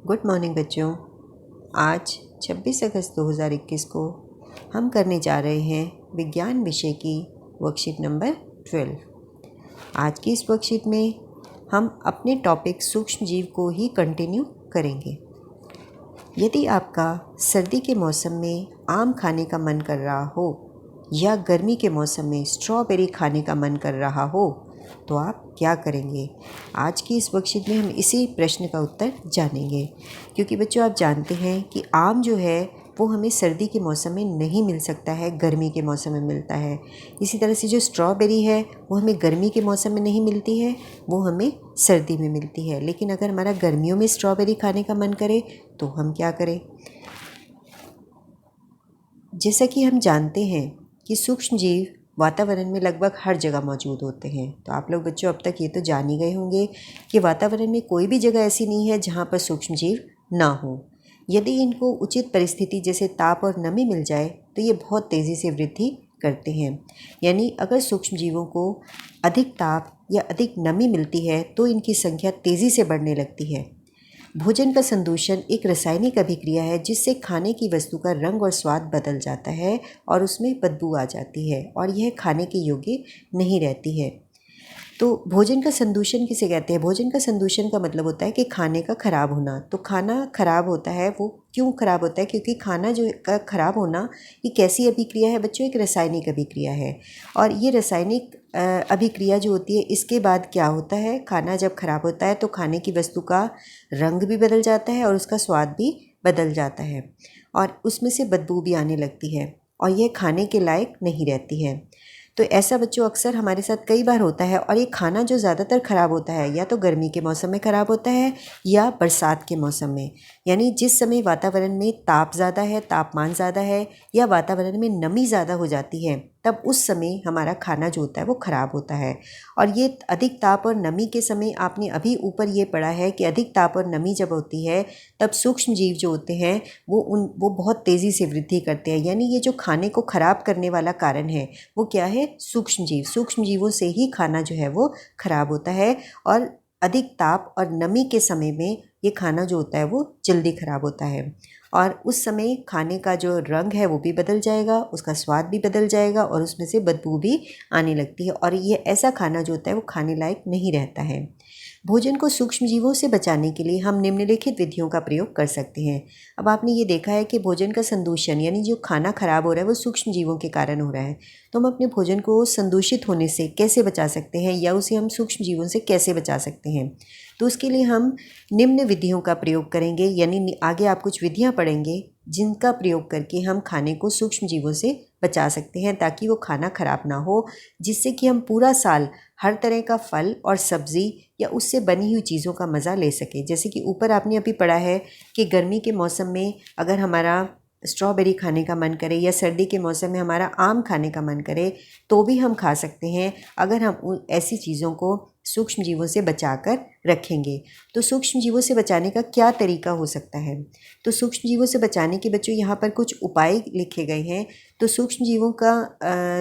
Good morning बच्चों। आज 26 अगस्त 2021 को हम करने जा रहे हैं विज्ञान विषय की वर्कशीट नंबर 12। आज की इस वर्कशीट में हम अपने टॉपिक सूक्ष्म जीव को ही कंटिन्यू करेंगे। यदि आपका सर्दी के मौसम में आम खाने का मन कर रहा हो या गर्मी के मौसम में स्ट्रॉबेरी खाने का मन कर रहा हो तो आप क्या करेंगे? आज की इस वर्कशीट में हम इसी प्रश्न का उत्तर जानेंगे। क्योंकि बच्चों आप जानते हैं कि आम जो है वो हमें सर्दी के मौसम में नहीं मिल सकता है, गर्मी के मौसम में मिलता है। इसी तरह से जो स्ट्रॉबेरी है वो हमें गर्मी के मौसम में नहीं मिलती है, वो हमें सर्दी में मिलती है। लेकिन अगर हमारा गर्मियों में स्ट्रॉबेरी खाने का मन करे तो हम क्या करें? जैसा कि हम जानते हैं कि सूक्ष्म जीव वातावरण में लगभग हर जगह मौजूद होते हैं। तो आप लोग बच्चों अब तक ये तो जान ही गए होंगे कि वातावरण में कोई भी जगह ऐसी नहीं है जहाँ पर सूक्ष्म जीव ना हो। यदि इनको उचित परिस्थिति जैसे ताप और नमी मिल जाए तो ये बहुत तेज़ी से वृद्धि करते हैं। यानी अगर सूक्ष्म जीवों को अधिक ताप या अधिक नमी मिलती है तो इनकी संख्या तेज़ी से बढ़ने लगती है। भोजन का संदूषण एक रासायनिक अभिक्रिया है जिससे खाने की वस्तु का रंग और स्वाद बदल जाता है और उसमें बदबू आ जाती है और यह खाने के योग्य नहीं रहती है। तो भोजन का संदूषण किसे कहते हैं? भोजन का संदूषण का मतलब होता है कि खाने का खराब होना। तो खाना खराब होता है, वो क्यों खराब होता है? क्योंकि खाना जो का खराब होना ये कैसी अभिक्रिया है बच्चों? एक रासायनिक अभिक्रिया है। और ये रासायनिक अभिक्रिया जो होती है इसके बाद क्या होता है? खाना जब खराब होता है तो खाने की वस्तु का रंग भी बदल जाता है और उसका स्वाद भी बदल जाता है और उसमें से बदबू भी आने लगती है और यह खाने के लायक नहीं रहती है। तो ऐसा बच्चों अक्सर हमारे साथ कई बार होता है। और ये खाना जो ज़्यादातर ख़राब होता है या तो गर्मी के मौसम में ख़राब होता है या बरसात के मौसम में। यानी जिस समय वातावरण में ताप ज़्यादा है, तापमान ज़्यादा है या वातावरण में नमी ज़्यादा हो जाती है तब उस समय हमारा खाना जो होता है वो ख़राब होता है। और ये अधिक ताप और नमी के समय आपने अभी ऊपर ये पढ़ा है कि अधिक ताप और नमी जब होती है तब सूक्ष्म जीव जो होते हैं वो बहुत तेज़ी से वृद्धि करते हैं। यानी ये जो खाने को ख़राब करने वाला कारण है वो क्या है? सूक्ष्म जीव। सूक्ष्म जीवों से ही खाना जो है वो खराब होता है और अधिक ताप और नमी के समय में ये खाना जो होता है वो जल्दी खराब होता है और उस समय खाने का जो रंग है वो भी बदल जाएगा, उसका स्वाद भी बदल जाएगा और उसमें से बदबू भी आने लगती है और ये ऐसा खाना जो होता है वो खाने लायक नहीं रहता है। भोजन को सूक्ष्म जीवों से बचाने के लिए हम निम्नलिखित विधियों का प्रयोग कर सकते हैं। अब आपने ये देखा है कि भोजन का संदूषण यानी जो खाना खराब हो रहा है वो सूक्ष्म जीवों के कारण हो रहा है। तो हम अपने भोजन को संदूषित होने से कैसे बचा सकते हैं या उसे हम सूक्ष्म जीवों से कैसे बचा सकते हैं? तो उसके लिए हम निम्न विधियों का प्रयोग करेंगे। यानी आगे आप कुछ विधियाँ पढ़ेंगे जिनका प्रयोग करके हम खाने को सूक्ष्म जीवों से बचा सकते हैं ताकि वो खाना खराब ना हो, जिससे कि हम पूरा साल हर तरह का फल और सब्ज़ी या उससे बनी हुई चीज़ों का मज़ा ले सकें। जैसे कि ऊपर आपने अभी पढ़ा है कि गर्मी के मौसम में अगर हमारा स्ट्रॉबेरी खाने का मन करे या सर्दी के मौसम में हमारा आम खाने का मन करे तो भी हम खा सकते हैं अगर हम ऐसी चीज़ों को सूक्ष्म जीवों से बचाकर रखेंगे। तो सूक्ष्म जीवों से बचाने का क्या तरीका हो सकता है? तो सूक्ष्म जीवों से बचाने के बच्चों यहाँ पर कुछ उपाय लिखे गए हैं। तो सूक्ष्म जीवों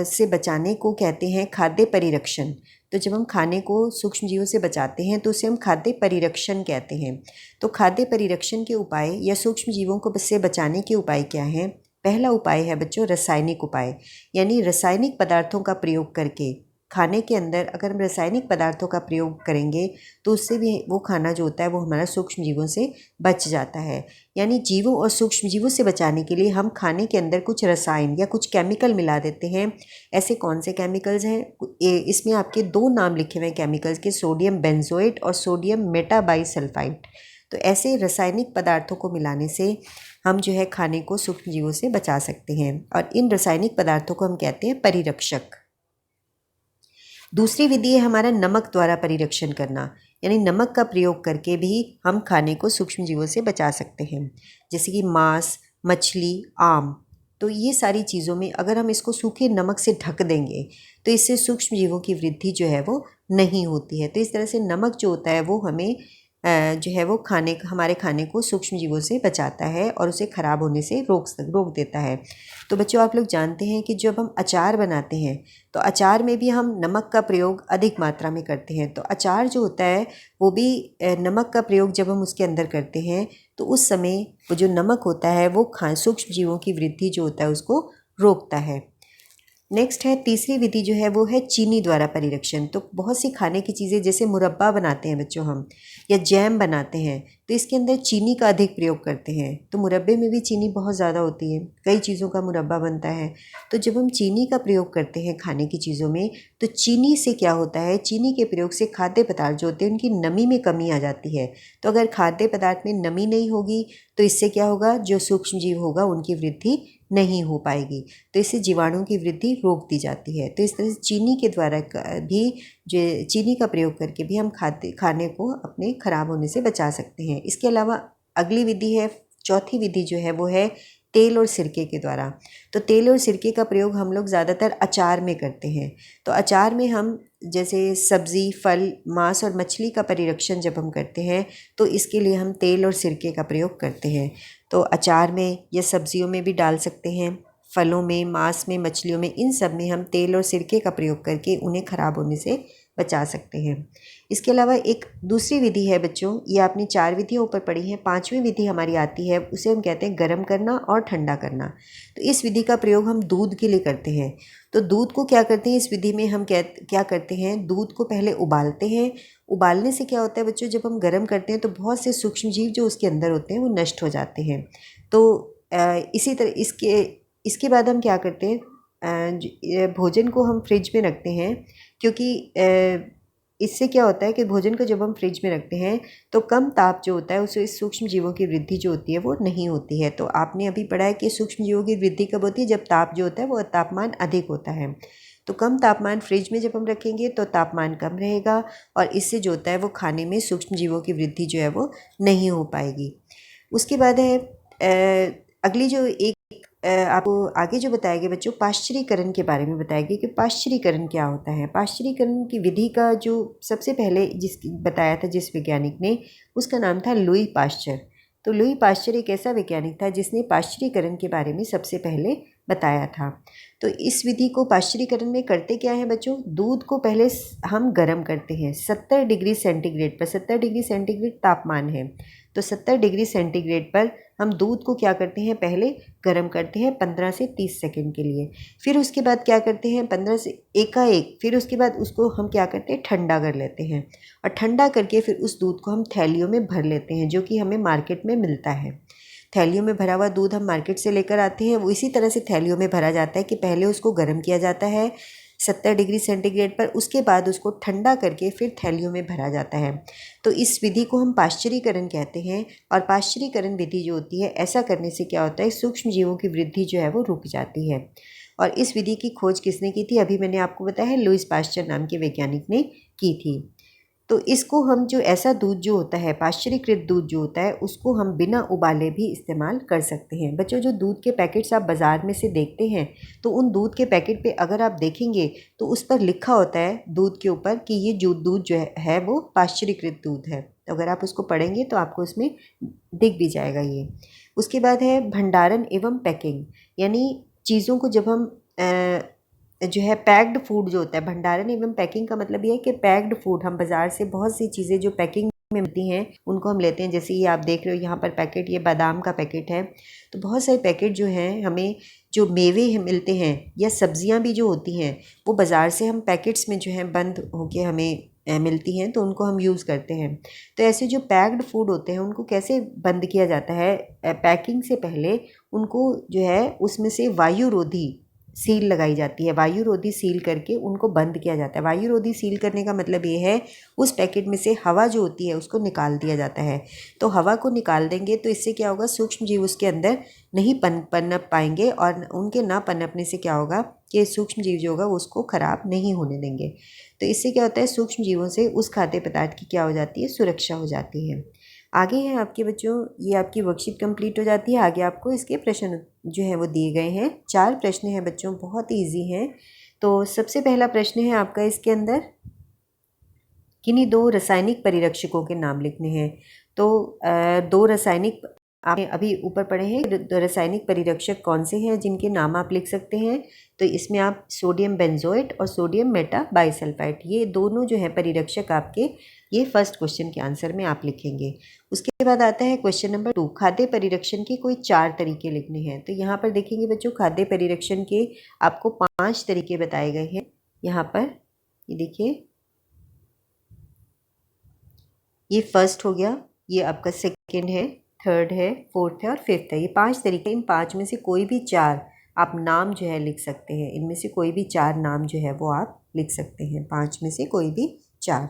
से बचाने को कहते हैं खाद्य परिरक्षण। तो जब हम खाने को सूक्ष्म जीवों से बचाते हैं तो उसे हम खाद्य परिरक्षण कहते हैं। तो खाद्य परिरक्षण के उपाय या सूक्ष्म जीवों को से बचाने के उपाय क्या हैं? पहला उपाय है बच्चों रासायनिक उपाय। यानी रासायनिक पदार्थों का प्रयोग करके खाने के अंदर अगर हम रासायनिक पदार्थों का प्रयोग करेंगे तो उससे भी वो खाना जो होता है वो हमारा सूक्ष्म जीवों से बच जाता है। यानी जीवों और सूक्ष्म जीवों से बचाने के लिए हम खाने के अंदर कुछ रसायन या कुछ केमिकल मिला देते हैं। ऐसे कौन से केमिकल्स हैं? इसमें आपके दो नाम लिखे हुए हैं केमिकल्स के, सोडियम बेंजोएट और सोडियम मेटाबाइसल्फाइड। तो ऐसे रासायनिक पदार्थों को मिलाने से हम जो है खाने को सूक्ष्म जीवों से बचा सकते हैं और इन रासायनिक पदार्थों को हम कहते हैं परिरक्षक। दूसरी विधि है हमारा नमक द्वारा परिरक्षण करना। यानी नमक का प्रयोग करके भी हम खाने को सूक्ष्म जीवों से बचा सकते हैं। जैसे कि मांस, मछली, आम, तो ये सारी चीज़ों में अगर हम इसको सूखे नमक से ढक देंगे तो इससे सूक्ष्म जीवों की वृद्धि जो है वो नहीं होती है। तो इस तरह से नमक जो होता है वो हमें जो है वो हमारे खाने को सूक्ष्म जीवों से बचाता है और उसे ख़राब होने से रोक देता है। तो बच्चों, आप लोग जानते हैं कि जब हम अचार बनाते हैं तो अचार में भी हम नमक का प्रयोग अधिक मात्रा में करते हैं। तो अचार जो होता है वो भी नमक का प्रयोग जब हम उसके अंदर करते हैं तो उस समय वो जो नमक होता है वो सूक्ष्म जीवों की वृद्धि जो होता है उसको रोकता है। नेक्स्ट है तीसरी विधि जो है वो है चीनी द्वारा परिरक्षण। तो बहुत सी खाने की चीज़ें जैसे मुरब्बा बनाते हैं बच्चों हम, या जैम बनाते हैं, तो इसके अंदर चीनी का अधिक प्रयोग करते हैं। तो मुरब्बे में भी चीनी बहुत ज़्यादा होती है, कई चीज़ों का मुरब्बा बनता है। तो जब हम चीनी का प्रयोग करते हैं खाने की चीज़ों में तो चीनी से क्या होता है, चीनी के प्रयोग से खाद्य पदार्थ जो होते हैं उनकी नमी में कमी आ जाती है। तो अगर खाद्य पदार्थ में नमी नहीं होगी तो इससे क्या होगा, जो सूक्ष्म जीव होगा उनकी वृद्धि नहीं हो पाएगी। तो इससे जीवाणुओं की वृद्धि रोक दी जाती है। तो इस तरह से चीनी के द्वारा भी जो चीनी का प्रयोग करके भी हम खाने को अपने ख़राब होने से बचा सकते हैं। इसके अलावा अगली विधि है, चौथी विधि जो है वो है तेल और सिरके के द्वारा। तो तेल और सिरके का प्रयोग हम लोग ज़्यादातर अचार में करते हैं। तो अचार में हम जैसे सब्ज़ी, फल, मांस और मछली का परिरक्षण जब हम करते हैं तो इसके लिए हम तेल और सिरके का प्रयोग करते हैं। तो अचार में या सब्जियों में भी डाल सकते हैं, फलों में, मांस में, मछलियों में, इन सब में हम तेल और सिरके का प्रयोग करके उन्हें ख़राब होने से बचा सकते हैं। इसके अलावा एक दूसरी विधि है बच्चों, ये आपने 4 विधियों ऊपर पढ़ी हैं, 5वीं विधि हमारी आती है, उसे हम कहते हैं गर्म करना और ठंडा करना। तो इस विधि का प्रयोग हम दूध के लिए करते हैं। तो दूध को क्या करते हैं, इस विधि में हम क्या करते हैं, दूध को पहले उबालते हैं। उबालने से क्या होता है बच्चों, जब हम गर्म करते हैं तो बहुत से सूक्ष्म जीव जो उसके अंदर होते हैं वो नष्ट हो जाते हैं। तो इसी तरह इसके बाद हम क्या करते हैं, भोजन को हम फ्रिज में रखते हैं, क्योंकि इससे क्या होता है कि भोजन को जब हम फ्रिज में रखते हैं तो कम ताप जो होता है उससे सूक्ष्म जीवों की वृद्धि जो होती है वो नहीं होती है। तो आपने अभी पढ़ा है कि सूक्ष्म जीवों की वृद्धि कब होती है, जब ताप जो होता है वो तापमान अधिक होता है। तो कम तापमान फ्रिज में जब हम रखेंगे तो तापमान कम रहेगा और इससे जो होता है वो खाने में सूक्ष्म जीवों की वृद्धि जो है वो नहीं हो पाएगी। उसके बाद है अगली जो आपको आगे जो बताया गया बच्चों, पाश्चरीकरण के बारे में बताया गया कि पाश्चरीकरण क्या होता है। पाश्चरीकरण की विधि का जो सबसे पहले बताया था जिस वैज्ञानिक ने, उसका नाम था लुई पाश्चर। तो लुई पाश्चर एक ऐसा वैज्ञानिक था जिसने पाश्चरीकरण के बारे में सबसे पहले बताया था। तो इस विधि को पाश्चरीकरण में करते क्या है बच्चों, दूध को पहले हम गर्म करते हैं 70 डिग्री सेंटीग्रेड पर। 70 डिग्री सेंटीग्रेड तापमान है, तो 70 डिग्री सेंटीग्रेड पर हम दूध को क्या करते हैं, पहले गर्म करते हैं 15 से 30 सेकंड के लिए। फिर उसके बाद क्या करते हैं, 15 से एकाएक फिर उसके बाद उसको हम क्या करते हैं, ठंडा कर लेते हैं। और ठंडा करके फिर उस दूध को हम थैलियों में भर लेते हैं, जो कि हमें मार्केट में मिलता है। थैलियों में भरा हुआ दूध हम मार्केट से लेकर आते हैं, वो इसी तरह से थैलियों में भरा जाता है कि पहले उसको गर्म किया जाता है 70 डिग्री सेंटीग्रेड पर, उसके बाद उसको ठंडा करके फिर थैलियों में भरा जाता है। तो इस विधि को हम पाश्चरीकरण कहते हैं। और पाश्चरीकरण विधि जो होती है, ऐसा करने से क्या होता है, सूक्ष्म जीवों की वृद्धि जो है वो रुक जाती है। और इस विधि की खोज किसने की थी, अभी मैंने आपको बताया है, लुईस पाश्चर नाम के वैज्ञानिक ने की थी। तो इसको हम जो ऐसा दूध जो होता है, पाश्चरीकृत दूध जो होता है, उसको हम बिना उबाले भी इस्तेमाल कर सकते हैं। बच्चों, जो दूध के पैकेट्स आप बाज़ार में से देखते हैं तो उन दूध के पैकेट पे अगर आप देखेंगे तो उस पर लिखा होता है दूध के ऊपर कि ये जो दूध जो है वो पाश्चरीकृत दूध है। तो अगर आप उसको पढ़ेंगे तो आपको उसमें दिख भी जाएगा ये। उसके बाद है भंडारण एवं पैकिंग, यानी चीज़ों को जब हम जो है पैक्ड फूड जो होता है, भंडारण एवं पैकिंग का मतलब ये है कि पैक्ड फूड, हम बाज़ार से बहुत सी चीज़ें जो पैकिंग में मिलती हैं उनको हम लेते हैं। जैसे ये आप देख रहे हो यहाँ पर पैकेट, ये बादाम का पैकेट है। तो बहुत सारे पैकेट जो हैं, हमें जो मेवे मिलते हैं या सब्जियाँ भी जो होती हैं वो बाज़ार से हम पैकेट्स में जो है बंद होके हमें मिलती हैं, तो उनको हम यूज़ करते हैं। तो ऐसे जो पैक्ड फूड होते हैं उनको कैसे बंद किया जाता है, पैकिंग से पहले उनको जो है उसमें से वायुरोधी सील लगाई जाती है। वायुरोधी सील करके उनको बंद किया जाता है। वायुरोधी सील करने का मतलब ये है, उस पैकेट में से हवा जो होती है उसको निकाल दिया जाता है। तो हवा को निकाल देंगे तो इससे क्या होगा, सूक्ष्म जीव उसके अंदर नहीं पनप पाएंगे, और उनके ना पनपने से क्या होगा कि सूक्ष्म जीव जो होगा वो उसको ख़राब नहीं होने देंगे। तो इससे क्या होता है, सूक्ष्म जीवों से उस खाद्य पदार्थ की क्या हो जाती है, सुरक्षा हो जाती है। आगे है आपके बच्चों, ये आपकी वर्कशीट कंप्लीट हो जाती है। आगे आपको इसके प्रश्न जो है वो दिए गए हैं। 4 प्रश्न हैं बच्चों, बहुत ही ईजी हैं। तो सबसे पहला प्रश्न है आपका इसके अंदर, किन्हीं दो रासायनिक परिरक्षकों के नाम लिखने हैं। तो दो रासायनिक आपने अभी ऊपर पढ़े हैं, दो रासायनिक परिरक्षक कौन से हैं जिनके नाम आप लिख सकते हैं। तो इसमें आप सोडियम बेंजोएट और सोडियम मेटा बाइसल्फाइड, ये दोनों जो है परिरक्षक आपके, ये फर्स्ट क्वेश्चन के आंसर में आप लिखेंगे। उसके बाद आता है क्वेश्चन नंबर 2, खाद्य परिरक्षण के कोई 4 तरीके लिखने हैं। तो यहाँ पर देखेंगे बच्चों, खाद्य परिरक्षण के आपको 5 तरीके बताए गए हैं। यहाँ पर ये देखिए, ये फर्स्ट हो गया, ये आपका सेकेंड है, थर्ड है, फोर्थ है और फिफ्थ है। ये 5 तरीके, इन 5 में से कोई भी 4 आप नाम जो है लिख सकते हैं। इनमें से कोई भी 4 नाम जो है वो आप लिख सकते हैं, 5 में से कोई भी 4।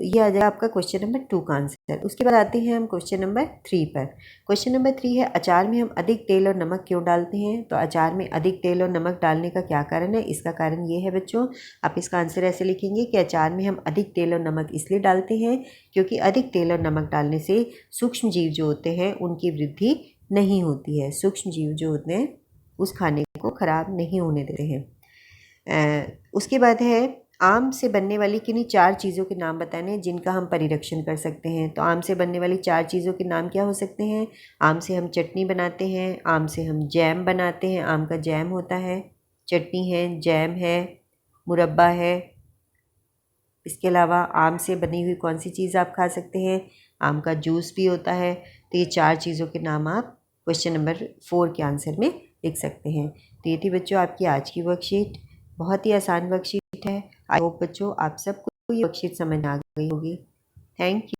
ये आ जाएगा आपका क्वेश्चन नंबर 2 का आंसर। उसके बाद आते हैं हम क्वेश्चन नंबर 3 पर। क्वेश्चन नंबर 3 है, अचार में हम अधिक तेल और नमक क्यों डालते हैं। तो अचार में अधिक तेल और नमक डालने का क्या कारण है। इसका कारण ये है बच्चों, आप इसका आंसर ऐसे लिखेंगे कि अचार में हम अधिक तेल और नमक इसलिए डालते हैं क्योंकि अधिक तेल और नमक डालने से सूक्ष्म जीव जो होते हैं उनकी वृद्धि नहीं होती है। सूक्ष्म जीव जो होते हैं उस खाने को खराब नहीं होने देते हैं। उसके बाद है, आम से बनने वाली किन्हीं 4 चीज़ों के नाम बताने जिनका हम परिरक्षण कर सकते हैं। तो आम से बनने वाली 4 चीज़ों के नाम क्या हो सकते हैं। आम से हम चटनी बनाते हैं, आम से हम जैम बनाते हैं, आम का जैम होता है, चटनी है, जैम है, मुरब्बा है। इसके अलावा आम से बनी हुई कौन सी चीज़ आप खा सकते हैं, आम का जूस भी होता है। तो ये 4 चीज़ों के नाम आप क्वेश्चन नंबर 4 के आंसर में लिख सकते हैं। तो ये थी बच्चों आपकी आज की वर्कशीट, बहुत ही आसान वर्कशीट है। आई होप बच्चों आप सबको ये वर्कशीट समझ आ गई होगी। Thank you.